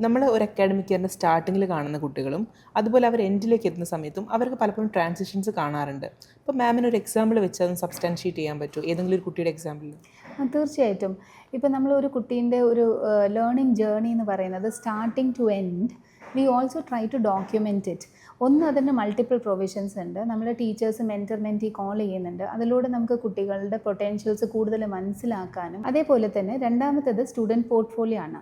നമ്മൾ ഒരു അക്കാഡമിക് ഇയറിൻ്റെ സ്റ്റാർട്ടിങ്ങിൽ കാണുന്ന കുട്ടികളും അതുപോലെ അവർ എൻഡിലേക്ക് എത്തുന്ന സമയത്തും അവർക്ക് പലപ്പോഴും ട്രാൻസിഷൻസ് കാണാറുണ്ട്. അപ്പോൾ മാമിന് ഒരു എക്സാമ്പിൾ വെച്ച് അതൊന്ന് സബ്സ്റ്റാൻഷിയേറ്റ് ചെയ്യാൻ പറ്റുമോ, ഏതെങ്കിലും ഒരു കുട്ടിയുടെ എക്സാമ്പിൾ? തീർച്ചയായിട്ടും. ഇപ്പം നമ്മൾ ഒരു കുട്ടീൻ്റെ ഒരു ലേണിംഗ് ജേർണി എന്ന് പറയുന്നത് starting to end we also try to document it. ഒന്ന്, അതിൻ്റെ മൾട്ടിപ്പിൾ പ്രൊവിഷൻസ് ഉണ്ട്. നമ്മുടെ ടീച്ചേഴ്സ് മെൻറ്റി കോൾ ചെയ്യുന്നുണ്ട്. അതിലൂടെ നമുക്ക് കുട്ടികളുടെ പൊട്ടൻഷ്യൽസ് കൂടുതൽ മനസ്സിലാക്കാനും, അതേപോലെ തന്നെ രണ്ടാമത്തേത് സ്റ്റുഡൻറ്റ് പോർട്ട്ഫോളിയോ ആണ്.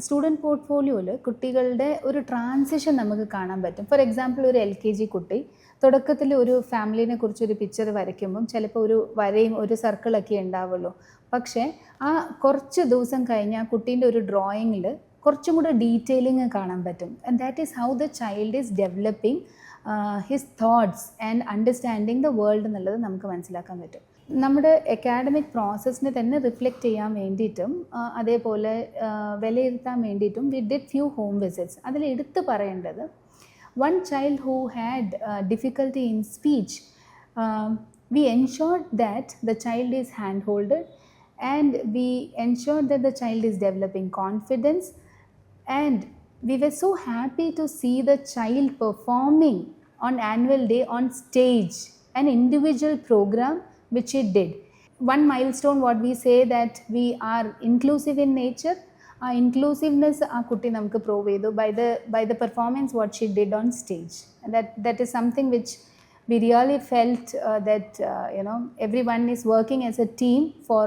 സ്റ്റുഡൻറ്റ് പോർട്ട്ഫോളിയോയിൽ കുട്ടികളുടെ ഒരു ട്രാൻസിഷൻ നമുക്ക് കാണാൻ പറ്റും. ഫോർ എക്സാമ്പിൾ, ഒരു LKG കുട്ടി തുടക്കത്തിൽ ഒരു ഫാമിലിനെ കുറിച്ചൊരു പിക്ചർ വരയ്ക്കുമ്പം ചിലപ്പോൾ ഒരു വരയും ഒരു സർക്കിളൊക്കെ ഉണ്ടാവുള്ളൂ. പക്ഷേ ആ കുറച്ച് ദിവസം കഴിഞ്ഞ് ആ കുട്ടീൻ്റെ ഒരു ഡ്രോയിങ്ങിൽ കുറച്ചും കൂടെ ഡീറ്റെയിലിംഗ് കാണാൻ പറ്റും. And that is how the child is developing his thoughts and understanding the world എന്നുള്ളത് നമുക്ക് മനസ്സിലാക്കാൻ പറ്റും. നമ്മുടെ അക്കാഡമിക് പ്രോസസ്സിനെ തന്നെ റിഫ്ലക്റ്റ് ചെയ്യാൻ വേണ്ടിയിട്ടും അതേപോലെ വിലയിരുത്താൻ വേണ്ടിയിട്ടും we did few home visits. അതിൽ എടുത്തു പറയേണ്ടത്, one child who had difficulty in speech, we ensured that the child is hand-holded and we ensured that the child is developing confidence, and we were so happy to see the child performing on annual day on stage, an individual program which it did. One milestone what we say that we are inclusive in nature. ആ inclusiveness ആ കുട്ടി നമുക്ക് prove ചെയ്തു by the performance what she did on stage. That is something which we really felt that everyone is working as a team for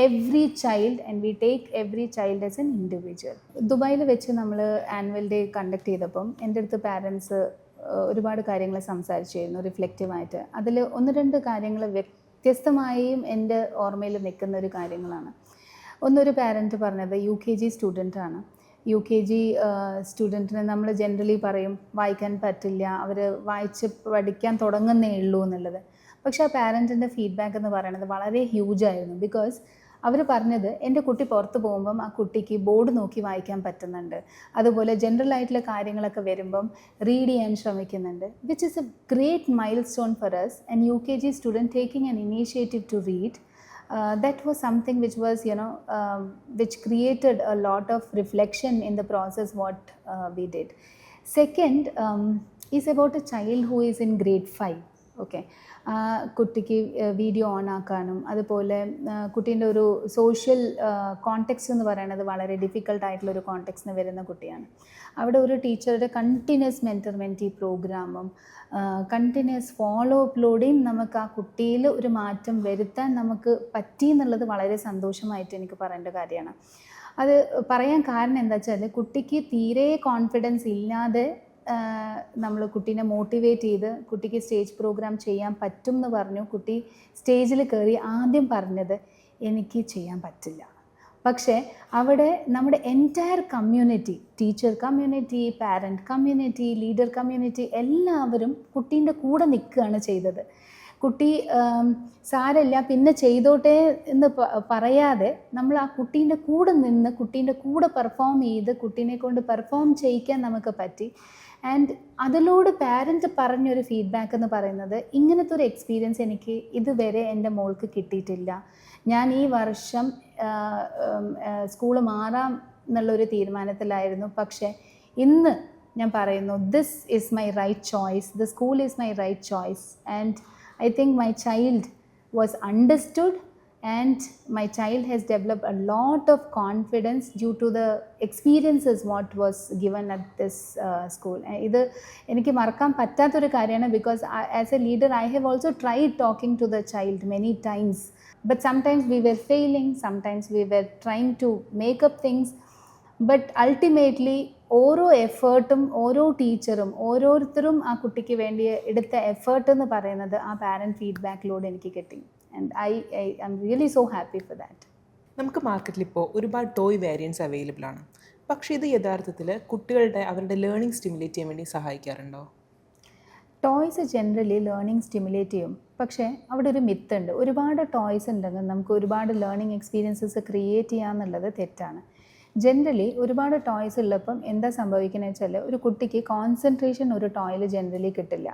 every child and we take every child as an individual. ദുബായിൽ വെച്ച് നമ്മൾ annual day conduct ചെയ്തപ്പം എൻ്റെ അടുത്ത് parents ഒരുപാട് കാര്യങ്ങൾ സംസാരിച്ചിരുന്നു റിഫ്ലെക്റ്റീവായിട്ട്. അതിൽ ഒന്ന് രണ്ട് കാര്യങ്ങൾ വ്യത്യസ്തമായും എൻ്റെ ഓർമ്മയിൽ നിൽക്കുന്ന ഒരു കാര്യങ്ങളാണ്. ഒന്നൊരു പാരൻറ്റ് പറഞ്ഞത് UKG സ്റ്റുഡൻ്റാണ്. UKG സ്റ്റുഡൻറ്റിന് നമ്മൾ ജനറലി പറയും വായിക്കാൻ പറ്റില്ല, അവർ വായിച്ച് പഠിക്കാൻ തുടങ്ങുന്നേ ഉള്ളൂ എന്നുള്ളത്. പക്ഷേ ആ പാരൻറ്റിൻ്റെ ഫീഡ്ബാക്ക് എന്ന് പറയുന്നത് വളരെ ഹ്യൂജായിരുന്നു. ബിക്കോസ് അവർ പറഞ്ഞത്, എൻ്റെ കുട്ടി പുറത്ത് പോകുമ്പം ആ കുട്ടിക്ക് ബോർഡ് നോക്കി വായിക്കാൻ പറ്റുന്നുണ്ട്, അതുപോലെ ജനറൽ ആയിട്ടുള്ള കാര്യങ്ങളൊക്കെ വരുമ്പം റീഡ് ചെയ്യാൻ ശ്രമിക്കുന്നുണ്ട്, which is a great milestone for us. And UKG student taking an initiative to read. That was something which was, which created a lot of reflection in the process what we did. Second is about a child who is in grade 5. Okay, കുട്ടിക്ക് video on ആക്കാനും അതുപോലെ കുട്ടീൻ്റെ ഒരു social context എന്ന് പറയുന്നത് വളരെ ഡിഫിക്കൽട്ടായിട്ടുള്ളൊരു കോണ്ടെക്സ്റ്റിന് വരുന്ന കുട്ടിയാണ്. അവിടെ ഒരു ടീച്ചറുടെ കണ്ടിന്യൂസ് മെൻറ്റി പ്രോഗ്രാമും കണ്ടിന്യൂസ് ഫോളോ അപ്ലോഡിങ് നമുക്ക് ആ കുട്ടിയിൽ ഒരു മാറ്റം വരുത്താൻ നമുക്ക് പറ്റി എന്നുള്ളത് വളരെ സന്തോഷമായിട്ട് എനിക്ക് പറയേണ്ട കാര്യമാണ്. അത് പറയാൻ കാരണം എന്താ വെച്ചാൽ, കുട്ടിക്ക് തീരെ കോൺഫിഡൻസ് ഇല്ലാതെ നമ്മൾ കുട്ടീനെ മോട്ടിവേറ്റ് ചെയ്ത് കുട്ടിക്ക് സ്റ്റേജ് പ്രോഗ്രാം ചെയ്യാൻ പറ്റും എന്ന് പറഞ്ഞു. കുട്ടി സ്റ്റേജിൽ കയറി ആദ്യം പറഞ്ഞത് എനിക്ക് ചെയ്യാൻ പറ്റില്ല. പക്ഷേ അവിടെ നമ്മുടെ entire community, teacher community, parent community, leader community എല്ലാവരും കുട്ടീൻ്റെ കൂടെ നിൽക്കുകയാണ് ചെയ്തത്. കുട്ടി സാരമില്ല പിന്നെ ചെയ്തോട്ടെ എന്ന് പറയാതെ നമ്മൾ ആ കുട്ടീൻ്റെ കൂടെ നിന്ന് കുട്ടീൻ്റെ കൂടെ പെർഫോം ചെയ്ത് കുട്ടീനെ കൊണ്ട് പെർഫോം ചെയ്യിക്കാൻ നമുക്ക് പറ്റി. ആൻഡ് അതിലൂടെ പാരൻറ്റ് പറഞ്ഞൊരു ഫീഡ്ബാക്ക് എന്ന് പറയുന്നത്, ഇങ്ങനത്തെ ഒരു എക്സ്പീരിയൻസ് എനിക്ക് ഇതുവരെ എൻ്റെ മോൾക്ക് കിട്ടിയിട്ടില്ല, ഞാൻ ഈ വർഷം സ്കൂൾ മാറാം എന്നുള്ളൊരു തീരുമാനത്തിലായിരുന്നു, പക്ഷേ ഇന്ന് ഞാൻ പറയുന്നു this is my right choice, the school is my right choice. And I think my child was understood and my child has developed a lot of confidence due to the experiences what was given at this school. ഇത് എനിക്ക് മറക്കാൻ പറ്റാത്തൊരു കാര്യമാണ്. because as a leader I have also tried talking to the child many times, but sometimes we were failing, sometimes we were trying to make up things, but ultimately ഓരോ എഫേർട്ടും ഓരോ ടീച്ചറും ഓരോരുത്തരും ആ കുട്ടിക്ക് വേണ്ടി എടുത്ത എഫേർട്ട് എന്ന് പറയുന്നത് ആ പാരൻറ്റ് ഫീഡ്ബാക്കിലൂടെ എനിക്ക് കിട്ടി. And I am really so happy for that. നമുക്ക് മാർക്കറ്റിൽ ഇപ്പോൾ ഒരുപാട് ടോയ് വേരിയൻറ്റ്സ് അവൈലബിൾ ആണ്. പക്ഷേ ഇത് യഥാർത്ഥത്തിൽ കുട്ടികളുടെ അവരുടെ ലേണിംഗ് സ്റ്റിമുലേറ്റ് ചെയ്യാൻ വേണ്ടി സഹായിക്കാറുണ്ടോ? ടോയ്സ് ജനറലി ലേണിംഗ് സ്റ്റിമുലേറ്റ് ചെയ്യും. പക്ഷേ അവിടെ ഒരു മിത്ത് ഉണ്ട്, ഒരുപാട് ടോയ്സ് ഉണ്ടെങ്കിൽ നമുക്ക് ഒരുപാട് ലേണിംഗ് എക്സ്പീരിയൻസസ് ക്രിയേറ്റ് ചെയ്യാമെന്നുള്ളത് തെറ്റാണ്. ജനറലി ഒരുപാട് ടോയ്സ് ഉള്ളപ്പം എന്താ സംഭവിക്കുന്നത് വെച്ചാൽ, ഒരു കുട്ടിക്ക് കോൺസെൻട്രേഷൻ ഒരു ടോയിൽ ജനറലി കിട്ടില്ല.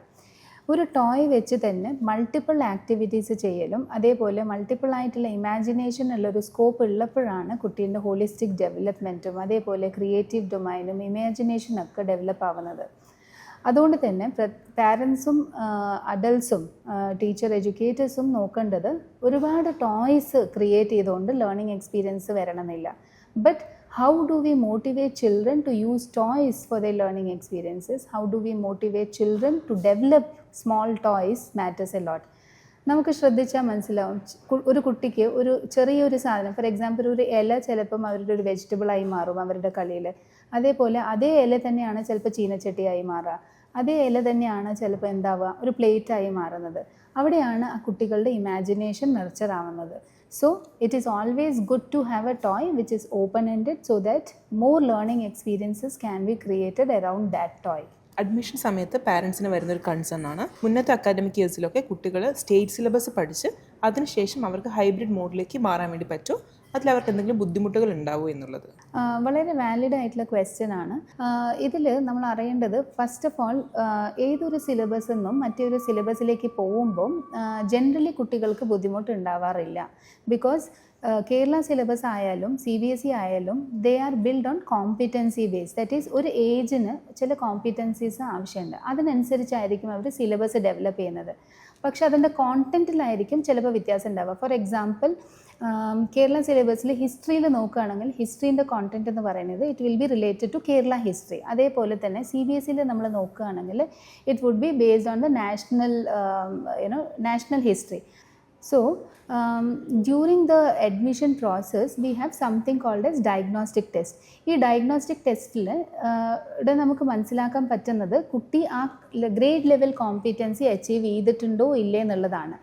ഒരു ടോയ് വെച്ച് തന്നെ മൾട്ടിപ്പിൾ ആക്ടിവിറ്റീസ് ചെയ്യലും അതേപോലെ മൾട്ടിപ്പിൾ ആയിട്ടുള്ള ഇമാജിനേഷൻ ഉള്ളൊരു സ്കോപ്പ് ഉള്ളപ്പോഴാണ് കുട്ടീൻ്റെ ഹോളിസ്റ്റിക് ഡെവലപ്മെൻറ്റും അതേപോലെ ക്രിയേറ്റീവ് ഡൊമൈനും ഇമാജിനേഷനൊക്കെ ഡെവലപ്പ് ആവുന്നത്. അതുകൊണ്ട് തന്നെ പാരൻസും അഡൽട്സും ടീച്ചർ എഡ്യൂക്കേറ്റേഴ്സും നോക്കേണ്ടത് ഒരുപാട് ടോയ്സ് ക്രിയേറ്റ് ചെയ്തുകൊണ്ട് ലേണിംഗ് എക്സ്പീരിയൻസ് വരണമെന്നില്ല. But how do we motivate children to use toys for their learning experiences? How do we motivate children to develop small toys matters a lot. നമുക്ക് ശ്രദ്ധിച്ചാൽ മനസ്സിലാവും, ഒരു കുട്ടിക്ക് ഒരു ചെറിയൊരു സാധനം, ഫോർ എക്സാമ്പിൾ ഒരു ഇല ചിലപ്പം അവരുടെ ഒരു വെജിറ്റബിളായി മാറും അവരുടെ കളിയിൽ. അതേപോലെ അതേ ഇല തന്നെയാണ് ചിലപ്പോൾ ചീനച്ചട്ടിയായി മാറുക, അതേ ഇല തന്നെയാണ് ചിലപ്പോൾ എന്താവുക ഒരു പ്ലേറ്റായി മാറുന്നത്. അവിടെയാണ് ആ കുട്ടികളുടെ ഇമാജിനേഷൻ നർച്ചർ ആവുന്നത്. So it is always good to have a toy which is open-ended so that more learning experiences can be created around that toy. Admission സമയത്ത് പാരൻസിന് വരുന്നൊരു കൺസേൺ ആണ്, മുന്നത്തെ അക്കാഡമിക് ഇയേഴ്സിലൊക്കെ കുട്ടികൾ സ്റ്റേറ്റ് സിലബസ് പഠിച്ച് അതിനുശേഷം അവർക്ക് ഹൈബ്രിഡ് മോഡിലേക്ക് മാറാൻ വേണ്ടി പറ്റുമോ, അതിൽ അവർക്ക് എന്തെങ്കിലും ബുദ്ധിമുട്ടുകൾ ഉണ്ടാവുമോ എന്നുള്ളത്. വളരെ വാലിഡ് ആയിട്ടുള്ള ക്വസ്റ്റ്യൻ ആണ്. ഇതിൽ നമ്മൾ അറിയേണ്ടത് ഫസ്റ്റ് ഓഫ് ഓൾ ഏതൊരു സിലബസ് നിന്നും മറ്റൊരു സിലബസിലേക്ക് പോകുമ്പം ജനറലി കുട്ടികൾക്ക് ബുദ്ധിമുട്ട് ഉണ്ടാവാറില്ല. ബിക്കോസ് കേരള സിലബസ് ആയാലും CBSE ആയാലും they are build on competency base. That is ഒരു ഏജിന് ചില കോമ്പിറ്റൻസീസ് ആവശ്യമുണ്ട്, അതിനനുസരിച്ചായിരിക്കും അവർ സിലബസ് ഡെവലപ്പ് ചെയ്യുന്നത്. പക്ഷെ അതിൻ്റെ കോണ്ടൻറ്റിലായിരിക്കും ചിലപ്പോൾ വ്യത്യാസം ഉണ്ടാവുക. ഫോർ എക്സാമ്പിൾ കേരള സിലബസിൽ ഹിസ്റ്ററിയിൽ നോക്കുകയാണെങ്കിൽ ഹിസ്റ്ററീൻ്റെ കോണ്ടൻറ്റ് എന്ന് പറയുന്നത് it will be related to Kerala history. അതേപോലെ തന്നെ CBSEയിൽ നമ്മൾ നോക്കുകയാണെങ്കിൽ it would be based on the national history. So during the admission process we have something called as diagnostic test. ഈ ഡയഗ്നോസ്റ്റിക് ടെസ്റ്റിൽ നമുക്ക് മനസ്സിലാക്കാൻ പറ്റുന്നത് കുട്ടി ആ ഗ്രേഡ് ലെവൽ കോമ്പിറ്റൻസി അച്ചീവ് ചെയ്തിട്ടുണ്ടോ ഇല്ലേ എന്നുള്ളതാണ്.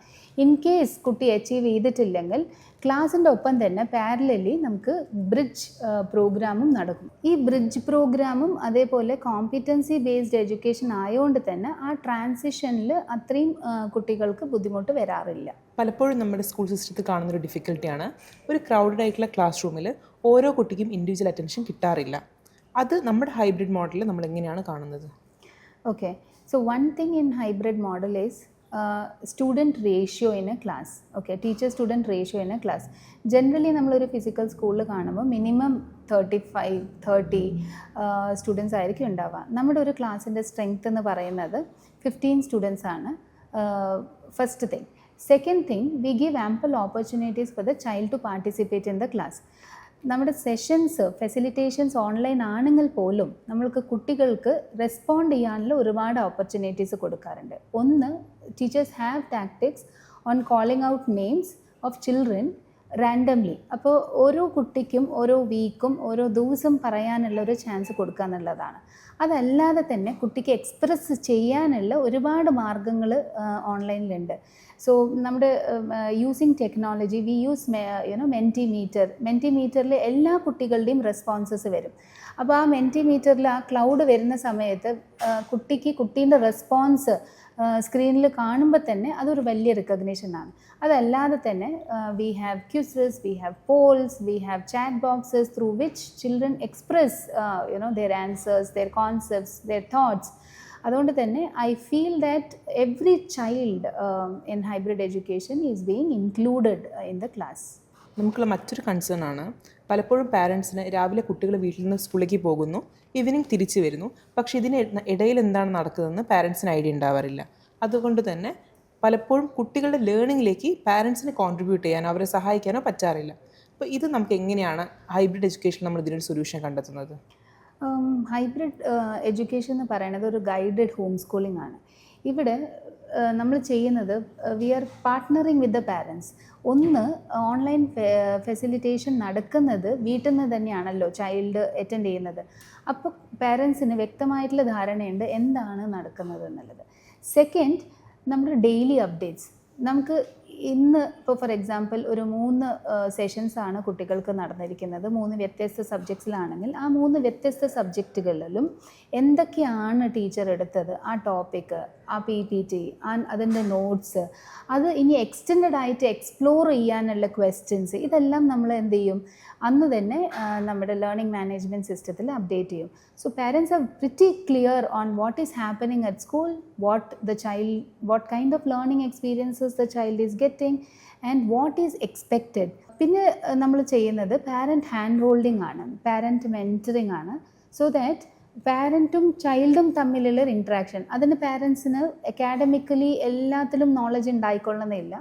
ഇൻ കേസ് കുട്ടി അച്ചീവ് ചെയ്തിട്ടില്ലെങ്കിൽ ക്ലാസ്സിൻ്റെ ഒപ്പം തന്നെ പാരലലി നമുക്ക് ബ്രിഡ്ജ് പ്രോഗ്രാമും നടക്കും. ഈ ബ്രിഡ്ജ് പ്രോഗ്രാമും അതേപോലെ കോമ്പിറ്റൻസി ബേസ്ഡ് എഡ്യൂക്കേഷൻ ആയതുകൊണ്ട് തന്നെ ആ ട്രാൻസിഷനിൽ അത്രയും കുട്ടികൾക്ക് ബുദ്ധിമുട്ട് വരാറില്ല. പലപ്പോഴും നമ്മുടെ സ്കൂൾ സിസ്റ്റത്തിൽ കാണുന്നൊരു ഡിഫിക്കൽട്ടിയാണ്, ഒരു ക്രൗഡഡ് ആയിട്ടുള്ള ക്ലാസ് റൂമിൽ ഓരോ കുട്ടിക്കും ഇൻഡിവിജ്വൽ അറ്റൻഷൻ കിട്ടാറില്ല. അത് നമ്മുടെ ഹൈബ്രിഡ് മോഡലിൽ നമ്മൾ എങ്ങനെയാണ് കാണുന്നത്? Okay, so one thing in hybrid model is student ratio in A class. Okay, teacher student ratio in A class. Generally നമ്മളൊരു ഫിസിക്കൽ സ്കൂളിൽ കാണുമ്പോൾ മിനിമം 35-30 സ്റ്റുഡൻസ് ആയിരിക്കും ഉണ്ടാവുക. നമ്മുടെ ഒരു ക്ലാസ്സിൻ്റെ സ്ട്രെങ്ത് എന്ന് പറയുന്നത് 15 സ്റ്റുഡൻസ് ആണ്. First thing. Second thing, we give ample opportunities for the child to participate in the class. നമ്മുടെ സെഷൻസ് ഫെസിലിറ്റേഷൻസ് ഓൺലൈൻ ആണെങ്കിൽ പോലും നമ്മൾക്ക് കുട്ടികൾക്ക് റെസ്പോണ്ട് ചെയ്യാനുള്ള ഒരുപാട് ഓപ്പർച്യൂണിറ്റീസ് കൊടുക്കാറുണ്ട്. ഒന്ന്, teachers have tactics on calling out names of children randomly. അപ്പോൾ ഓരോ കുട്ടിക്കും ഓരോ വീക്കും ഓരോ ദിവസം പറയാനുള്ള ഒരു ചാൻസ് കൊടുക്കുക എന്നുള്ളതാണ്. അതല്ലാതെ തന്നെ കുട്ടിക്ക് എക്സ്പ്രസ് ചെയ്യാനുള്ള ഒരുപാട് മാർഗങ്ങൾ ഓൺലൈനിലുണ്ട്. സോ നമ്മുടെ യൂസിങ് ടെക്നോളജി വി യൂസ് മെൻറ്റിമീറ്ററിൽ എല്ലാ കുട്ടികളുടെയും റെസ്പോൺസസ് വരും. അപ്പോൾ ആ മെൻറ്റിമീറ്ററിൽ ആ ക്ലൗഡ് വരുന്ന സമയത്ത് കുട്ടീൻ്റെ റെസ്പോൺസ് സ്ക്രീനിൽ കാണുമ്പോൾ തന്നെ അതൊരു വലിയ റെക്കഗ്നേഷനാണ്. അതല്ലാതെ തന്നെ we have quizzes, we have polls, we have chat boxes through which children express their answers, their concepts, their thoughts. അതുകൊണ്ട് തന്നെ I feel that every child in hybrid education is being included in the class. നമുക്കുള്ള മറ്റൊരു concern ആണ്, പലപ്പോഴും പാരൻസിന് രാവിലെ കുട്ടികൾ വീട്ടിൽ നിന്ന് സ്കൂളിലേക്ക് പോകുന്നു, ഈവനിങ് തിരിച്ചു വരുന്നു, പക്ഷേ ഇതിന് ഇടയിൽ എന്താണ് നടക്കുന്നതെന്ന് പാരൻസിന് ഐഡിയ ഉണ്ടാവാറില്ല. അതുകൊണ്ട് തന്നെ പലപ്പോഴും കുട്ടികളുടെ ലേണിങ്ങിലേക്ക് പാരൻസിന് കോൺട്രിബ്യൂട്ട് ചെയ്യാനോ അവരെ സഹായിക്കാനോ പറ്റാറില്ല. അപ്പോൾ ഇത് നമുക്ക് എങ്ങനെയാണ് ഹൈബ്രിഡ് എഡ്യൂക്കേഷൻ നമ്മൾ ഇതിനൊരു സൊല്യൂഷൻ കണ്ടെത്തുന്നത്? ഹൈബ്രിഡ് എഡ്യൂക്കേഷൻ എന്ന് പറയുന്നത് ഒരു ഗൈഡഡ് ഹോം സ്കൂളിംഗ് ആണ്. ഇവിടെ നമ്മൾ ചെയ്യുന്നത് we are partnering with the parents. ഒന്ന്, ഓൺലൈൻ ഫെസിലിറ്റേഷൻ നടക്കുന്നത് വീട്ടിൽ നിന്ന് തന്നെയാണല്ലോ ചൈൽഡ് അറ്റൻഡ് ചെയ്യുന്നത്. അപ്പോൾ പാരൻസിന് വ്യക്തമായിട്ടുള്ള ധാരണയുണ്ട് എന്താണ് നടക്കുന്നത് എന്നുള്ളത്. സെക്കൻഡ്, നമ്മുടെ ഡെയിലി അപ്ഡേറ്റ്സ്. നമുക്ക് ഇന്ന് ഇപ്പോൾ ഫോർ എക്സാമ്പിൾ ഒരു 3 സെഷൻസാണ് കുട്ടികൾക്ക് നടന്നിരിക്കുന്നത്, 3 വ്യത്യസ്ത സബ്ജക്ട്സിലാണെങ്കിൽ ആ 3 വ്യത്യസ്ത സബ്ജക്റ്റുകളിലും എന്തൊക്കെയാണ് ടീച്ചർ എടുത്തത്, ആ ടോപ്പിക്ക്, ആ PPT, അതിൻ്റെ നോട്ട്സ്, അത് ഇനി എക്സ്റ്റെൻഡ് ആയിട്ട് എക്സ്പ്ലോർ ചെയ്യാനുള്ള ക്വസ്റ്റ്യൻസ്, ഇതെല്ലാം നമ്മൾ എന്ത് ചെയ്യും, അന്ന് തന്നെ നമ്മുടെ ലേണിംഗ് മാനേജ്മെൻറ്റ് സിസ്റ്റത്തിൽ അപ്ഡേറ്റ് ചെയ്യും. So parents R pretty clear on what is happening at school, what kind of learning experiences the child is getting and what is expected. പിന്നെ നമ്മൾ ചെയ്യുന്നത് പാരൻറ്റ് ഹാൻഡ് ഹോൾഡിംഗ് ആണ്, പാരൻറ്റ് മെൻറ്ററിങ് ആണ്. So that പാരൻറ്റും ചൈൽഡും തമ്മിലുള്ള ഒരു interaction, അതിന് പാരൻസിന് അക്കാഡമിക്കലി എല്ലാത്തിലും നോളജ് ഉണ്ടായിക്കൊള്ളുന്നില്ല.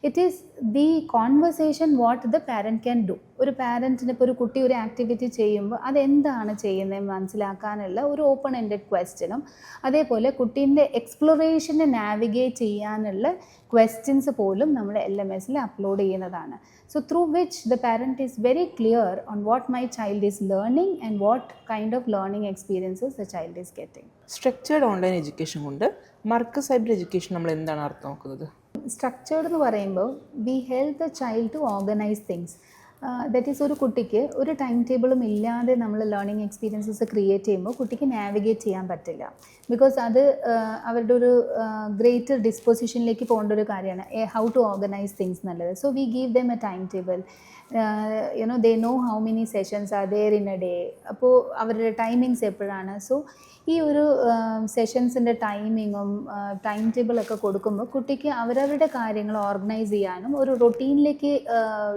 It is the conversation what the parent can do. ഒരു പാരൻറ്റിന് ഇപ്പോൾ ഒരു കുട്ടി ഒരു ആക്ടിവിറ്റി ചെയ്യുമ്പോൾ അതെന്താണ് ചെയ്യുന്നത് മനസ്സിലാക്കാനുള്ള ഒരു ഓപ്പൺ എൻഡഡ് ക്വസ്റ്റ്യനും, അതേപോലെ കുട്ടീൻ്റെ എക്സ്പ്ലോറേഷനെ നാവിഗേറ്റ് ചെയ്യാനുള്ള ക്വസ്റ്റ്യൻസ് പോലും നമ്മൾ LMSൽ അപ്ലോഡ് ചെയ്യുന്നതാണ്. So through which the parent is very clear on what my child is learning and what kind of learning experiences the child is getting. Structured online education കൊണ്ട് Markaz hybrid education നമ്മൾ എന്താണ് അർത്ഥമാക്കുന്നത്? Structured എന്ന് പറയുമ്പോൾ we help the child to organise things. That is ഒരു കുട്ടിക്ക് ഒരു time ടേബിളും ഇല്ലാതെ നമ്മൾ ലേണിംഗ് എക്സ്പീരിയൻസസ് ക്രിയേറ്റ് ചെയ്യുമ്പോൾ കുട്ടിക്ക് നാവിഗേറ്റ് ചെയ്യാൻ പറ്റില്ല. ബിക്കോസ് അത് അവരുടെ ഒരു ഗ്രേറ്റർ ഡിസ്പൊസിഷനിലേക്ക് പോകേണ്ട ഒരു കാര്യമാണ്, ഹൗ ടു ഓർഗനൈസ് തിങ്സ് എന്നുള്ളത്. So we give them a time table. they know how many sessions are there in a day. അപ്പോൾ അവരുടെ ടൈമിങ്സ് എപ്പോഴാണ്. സോ ഈ ഒരു സെഷൻസിൻ്റെ ടൈമിങ്ങും ടൈം ടേബിളൊക്കെ കൊടുക്കുമ്പോൾ കുട്ടിക്ക് അവരവരുടെ കാര്യങ്ങൾ ഓർഗനൈസ് ചെയ്യാനും ഒരു റൊട്ടീനിലേക്ക്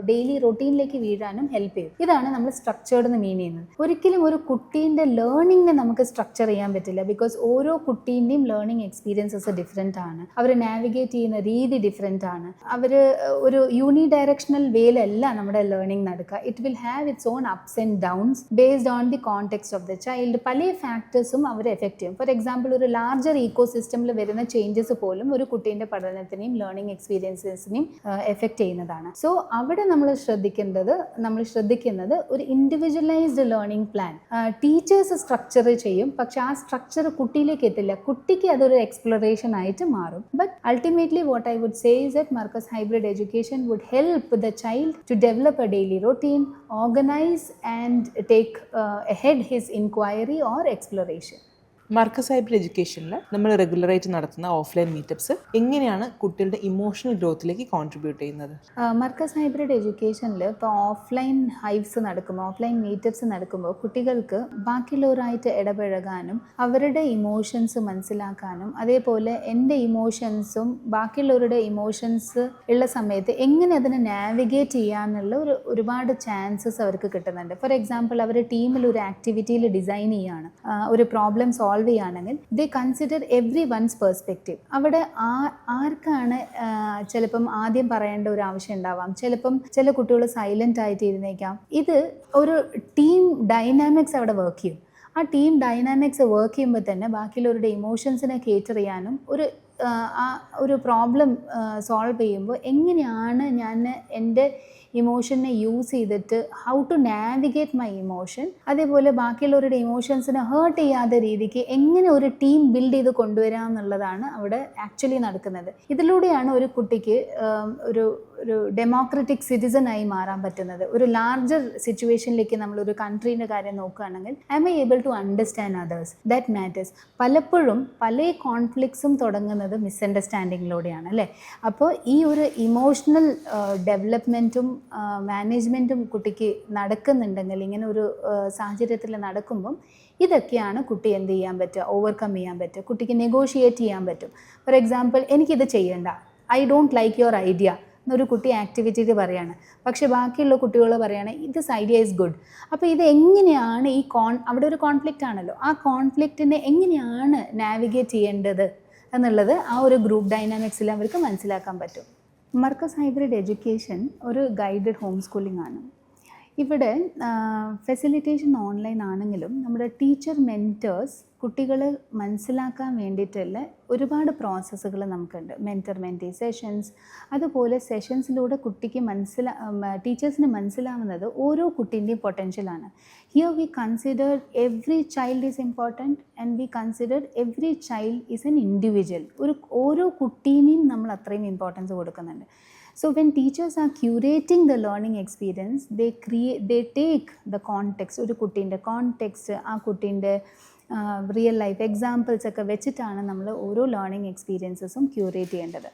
ഡെയിലി റൊട്ടീനിലേക്ക് വീഴാനും ഹെൽപ്പ് ചെയ്യും. ഇതാണ് നമ്മൾ സ്ട്രക്ചേർഡ് എന്ന് മീൻ ചെയ്യുന്നത്. ഒരിക്കലും ഒരു കുട്ടീൻ്റെ ലേണിങ്ങിനെ നമുക്ക് സ്ട്രക്ചർ ചെയ്യാൻ പറ്റില്ല. ബിക്കോസ് ഓരോ കുട്ടീൻ്റെയും ലേണിംഗ് എക്സ്പീരിയൻസസ് ഡിഫറെൻ്റ് ആണ്, അവർ നാവിഗേറ്റ് ചെയ്യുന്ന രീതി ഡിഫറെൻ്റ് ആണ്. അവർ ഒരു യൂണി ഡയറക്ഷണൽ വേയിലല്ല നമ്മുടെ ലേണിംഗ് നടക്കുക. It will have its own ups and downs based on the context of the child. പല ഫാക്ടേഴ്സും അവർ എഫക്റ്റ് ചെയ്യും. ഫോർ എക്സാമ്പിൾ ഒരു ലാർജർ ഈക്കോ സിസ്റ്റമിൽ വരുന്ന ചേഞ്ചസ് പോലും ഒരു കുട്ടീൻ്റെ പഠനത്തിനെയും ലേണിംഗ് എക്സ്പീരിയൻസസിനെയും എഫക്റ്റ് ചെയ്യുന്നതാണ്. സോ അവിടെ നമ്മൾ ശ്രദ്ധിക്കുന്നത് ഒരു individualised learning plan teachers structure ചെയ്യും. പക്ഷെ ആ സ്ട്രക്ചർ കുട്ടിയിലേക്ക് എത്തില്ല, കുട്ടിക്ക് അതൊരു എക്സ്പ്ലോറേഷൻ ആയിട്ട് മാറും. But ultimately what I would say is that Markaz hybrid education would help the child to develop a daily routine, organize and take ahead his inquiry or exploration. Markaz hybrid എഡ്യൂക്കേഷനിൽ നമ്മൾ റെഗുലറായിട്ട് നടത്തുന്ന ഓഫ്ലൈൻ മീറ്റപ്സ് എങ്ങനെയാണ് കുട്ടികളുടെ emotional ഗ്രോത്തിലേക്ക് contribute ചെയ്യുന്നത്? Markaz hybrid എഡ്യൂക്കേഷനിൽ ഇപ്പോൾ offline hives നടക്കുമ്പോൾ, offline meetups നടക്കുമ്പോൾ കുട്ടികൾക്ക് ബാക്കിയുള്ളവരായിട്ട് ഇടപഴകാനും അവരുടെ ഇമോഷൻസ് മനസ്സിലാക്കാനും അതേപോലെ എൻ്റെ ഇമോഷൻസും ബാക്കിയുള്ളവരുടെ ഇമോഷൻസ് ഉള്ള സമയത്ത് എങ്ങനെ അതിനെ നാവിഗേറ്റ് ചെയ്യാനുള്ള ഒരുപാട് ചാൻസസ് അവർക്ക് കിട്ടുന്നുണ്ട്. ഫോർ എക്സാമ്പിൾ അവർ ടീമിൽ ഒരു ആക്ടിവിറ്റിയിൽ ഡിസൈൻ ചെയ്യുകയാണ്, ഒരു പ്രോബ്ലം സോൾവ് ചെയ്യുകയാണെങ്കിൽ they consider everyone's perspective. അവിടെ ആർക്കാണ് ചിലപ്പം ആദ്യം പറയേണ്ട ഒരു ആവശ്യം ഉണ്ടാവാം, ചിലപ്പം ചില കുട്ടികൾ സൈലൻ്റ് ആയിട്ട് ഇരുന്നേക്കാം. ഇത് ഒരു ടീം ഡൈനാമിക്സ് അവിടെ വർക്ക് ചെയ്യും. ആ ടീം ഡൈനാമിക്സ് വർക്ക് ചെയ്യുമ്പോൾ തന്നെ ബാക്കിയുള്ളവരുടെ ഇമോഷൻസിനെ കേറ്റർ ചെയ്യാനും ഒരു പ്രോബ്ലം സോൾവ് ചെയ്യുമ്പോൾ എങ്ങനെയാണ് ഞാൻ എൻ്റെ ഇമോഷനെ യൂസ് ചെയ്തിട്ട് how to navigate my emotion, അതേപോലെ ബാക്കിയുള്ളവരുടെ ഇമോഷൻസിനെ ഹേർട്ട് ചെയ്യാത്ത രീതിക്ക് എങ്ങനെ ഒരു ടീം ബിൽഡ് ചെയ്ത് കൊണ്ടുവരാം എന്നുള്ളതാണ് അവിടെ ആക്ച്വലി നടക്കുന്നത്. ഇതിലൂടെയാണ് ഒരു കുട്ടിക്ക് ഒരു ഡെമോക്രറ്റിക് സിറ്റിസണായി മാറാൻ പറ്റുന്നത്. ഒരു ലാർജർ സിറ്റുവേഷനിലേക്ക് നമ്മളൊരു കൺട്രീൻ്റെ കാര്യം നോക്കുകയാണെങ്കിൽ am I able to understand others, that matters. പലപ്പോഴും പല കോൺഫ്ലിക്ട്സും തുടങ്ങുന്നത് മിസ്അണ്ടർസ്റ്റാൻഡിങ്ങിലൂടെയാണ് അല്ലേ. അപ്പോൾ ഈ ഒരു ഇമോഷണൽ ഡെവലപ്മെൻറ്റും മാനേജ്മെൻറ്റും കുട്ടിക്ക് നടക്കുന്നുണ്ടെങ്കിൽ, ഇങ്ങനെ ഒരു സാഹചര്യത്തിൽ നടക്കുമ്പം ഇതൊക്കെയാണ് കുട്ടി എന്ത് ചെയ്യാൻ പറ്റുക, ഓവർകം ചെയ്യാൻ പറ്റുക, കുട്ടിക്ക് നെഗോഷിയേറ്റ് ചെയ്യാൻ പറ്റും. ഫോർ എക്സാമ്പിൾ എനിക്കിത് ചെയ്യേണ്ട, I don't like your idea എന്നൊരു കുട്ടി ആക്ടിവിറ്റിയിൽ പറയുകയാണ്, പക്ഷേ ബാക്കിയുള്ള കുട്ടികൾ പറയുകയാണ് ദിസ് ഐഡിയ ഈസ് ഗുഡ്. അപ്പോൾ ഇത് എങ്ങനെയാണ് അവിടെ ഒരു കോൺഫ്ലിക്റ്റ് ആണല്ലോ, ആ കോൺഫ്ലിക്റ്റിനെ എങ്ങനെയാണ് നാവിഗേറ്റ് ചെയ്യേണ്ടത് എന്നുള്ളത് ആ ഒരു ഗ്രൂപ്പ് ഡൈനാമിക്സിൽ അവർക്ക് മനസ്സിലാക്കാൻ പറ്റും. മർക്കസ് ഹൈബ്രിഡ് എഡ്യൂക്കേഷൻ ഒരു ഗൈഡഡ് ഹോം സ്കൂളിംഗ് ആണ്. ഇവിടെ ഫെസിലിറ്റേഷൻ ഓൺലൈൻ ആണെങ്കിലും നമ്മുടെ ടീച്ചർ മെൻറ്റേഴ്സ് കുട്ടികളെ മനസ്സിലാക്കാൻ വേണ്ടിയിട്ടുള്ള ഒരുപാട് പ്രോസസ്സുകൾ നമുക്കുണ്ട്. മെൻറ്റർ മെൻറ്റി സെഷൻസ്, അതുപോലെ സെഷൻസിലൂടെ കുട്ടിക്ക് ടീച്ചേഴ്സിന് മനസ്സിലാവുന്നത് ഓരോ കുട്ടീൻ്റെയും പൊട്ടൻഷ്യലാണ്. Here we consider every child is important and we consider every child is an individual. ഓരോ കുട്ടീനെയും നമ്മൾ അത്രയും ഇമ്പോർട്ടൻസ് കൊടുക്കുന്നുണ്ട്. So when teachers are curating the learning experience, they take the context, ഒരു കുട്ടീൻ്റെ കോണ്ടെക്സ്റ്റ്, ആ കുട്ടീൻ്റെ റിയൽ ലൈഫ് എക്സാമ്പിൾസ് ഒക്കെ വെച്ചിട്ടാണ് നമ്മൾ ഓരോ ലേണിംഗ് എക്സ്പീരിയൻസസും ക്യൂറേറ്റ് ചെയ്യേണ്ടത്.